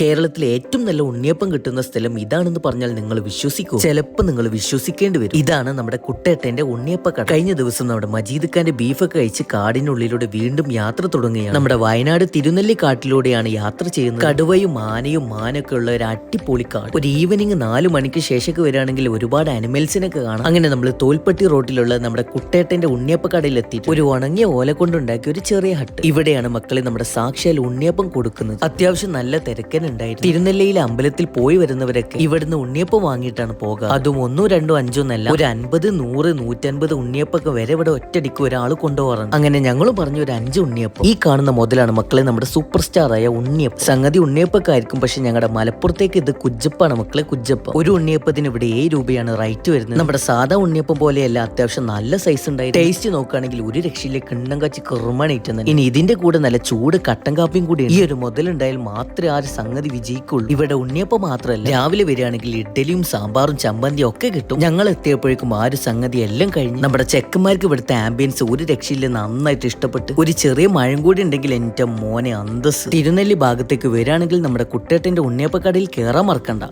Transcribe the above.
കേരളത്തിലെ ഏറ്റവും നല്ല ഉണ്ണിയപ്പം കിട്ടുന്ന സ്ഥലം ഇതാണെന്ന് പറഞ്ഞാൽ നിങ്ങൾ വിശ്വസിക്കൂ? ചിലപ്പോൾ നിങ്ങൾ വിശ്വസിക്കേണ്ടി വരും. ഇതാണ് നമ്മുടെ കുട്ടേട്ടന്റെ ഉണ്ണിയപ്പ കട. കഴിഞ്ഞ ദിവസം നമ്മുടെ മജീദ് ഖാന്റെ ബീഫൊക്കെ കഴിച്ച് കാടിനുള്ളിലൂടെ വീണ്ടും യാത്ര തുടങ്ങുകയാണ്. നമ്മുടെ വയനാട് തിരുനെല്ലി കാട്ടിലൂടെയാണ് യാത്ര ചെയ്യുന്നത്. കടുവയും ആനയും മാനൊക്കെ ഉള്ള ഒരു അടിപൊളി കാട്. ഒരു ഈവനിങ് 4 മണിക്ക് ശേഷമൊക്കെ വരികയാണെങ്കിൽ ഒരുപാട് അനിമൽസിനൊക്കെ കാണാം. അങ്ങനെ നമ്മൾ തോൽപ്പട്ടി റോഡിലുള്ള നമ്മുടെ കുട്ടേട്ടന്റെ ഉണ്ണിയപ്പ കടയിൽ എത്തിയിട്ട് ഒരു ഉണങ്ങിയ ഓല കൊണ്ടുണ്ടാക്കിയ ഒരു ചെറിയ ഹട്ട്. ഇവിടെയാണ് മക്കളെ നമ്മുടെ സാക്ഷാൽ ഉണ്ണിയപ്പം കൊടുക്കുന്നത്. അത്യാവശ്യം നല്ല തിരക്കൻ ഉണ്ടായിരുന്നു. തിരുനെല്ലിയിലെ അമ്പലത്തിൽ പോയി വരുന്നവരൊക്കെ ഇവിടുന്ന് ഉണ്ണിയപ്പം വാങ്ങിയിട്ടാണ് പോകുക. അതും 1, 2, 5 എന്നല്ല, ഒരു 50, 100, 150 ഉണ്ണിയപ്പൊക്കെ വരെ ഇവിടെ ഒറ്റടിക്ക് ഒരാൾ കൊണ്ടുപോകാറുണ്ട്. അങ്ങനെ ഞങ്ങളും പറഞ്ഞു ഒരു 5 ഉണ്ണിയപ്പം. ഈ കാണുന്ന മുതലാണ് മക്കളെ നമ്മുടെ സൂപ്പർ സ്റ്റാർ ആയ ഉണ്ണിയപ്പം. സംഗതി ഉണ്ണിയപ്പൊക്കെ ആയിരിക്കും, പക്ഷെ ഞങ്ങളുടെ മലപ്പുറത്തേക്ക് ഇത് കുജ്ജപ്പാണ് മക്കളെ, കുജ്ജപ്പ. ഒരു ഉണ്ണിയപ്പത്തിന് ഇവിടെ 7 രൂപയാണ് റേറ്റ് വരുന്നത്. നമ്മുടെ സാധാ ഉണ്ണിയപ്പം പോലെയല്ല, അത്യാവശ്യം നല്ല സൈസ് ഉണ്ടായി. ടേസ്റ്റ് നോക്കുകയാണെങ്കിൽ ഒരു രക്ഷയിലെ കിണ്ണം കാച്ചി കിറുമണിട്ടുന്നത്. ഇനി ഇതിന്റെ കൂടെ നല്ല ചൂട് കട്ടൻ കാപ്പിയും കൂടി ഈ ഒരു മുതലുണ്ടായാൽ മാത്രമേ ആ ഒരു സംഗതി വിജയിക്കുള്ളൂ. ഇവിടെ ഉണ്ണിയപ്പം മാത്രമല്ല, രാവിലെ വരികയാണെങ്കിൽ ഇഡ്ഡലിയും സാമ്പാറും ചമ്മന്തിയും ഒക്കെ കിട്ടും. ഞങ്ങൾ എത്തിയപ്പോഴേക്കും ആ ഒരു സംഗതി എല്ലാം കഴിഞ്ഞു. നമ്മുടെ ചെക്കന്മാർക്ക് ഇവിടുത്തെ ആംബിയൻസ് ഒരു രക്ഷയില്ല, നന്നായിട്ട് ഇഷ്ടപ്പെട്ട്. ഒരു ചെറിയ മഴയും കൂടി ഉണ്ടെങ്കിൽ എന്റെ മോനെ അന്തസ്. തിരുനെല്ലി ഭാഗത്തേക്ക് വരികയാണെങ്കിൽ നമ്മുടെ കുട്ടേട്ടന്റെ ഉണ്ണിയപ്പക്കടയിൽ കയറാൻ മറക്കണ്ട.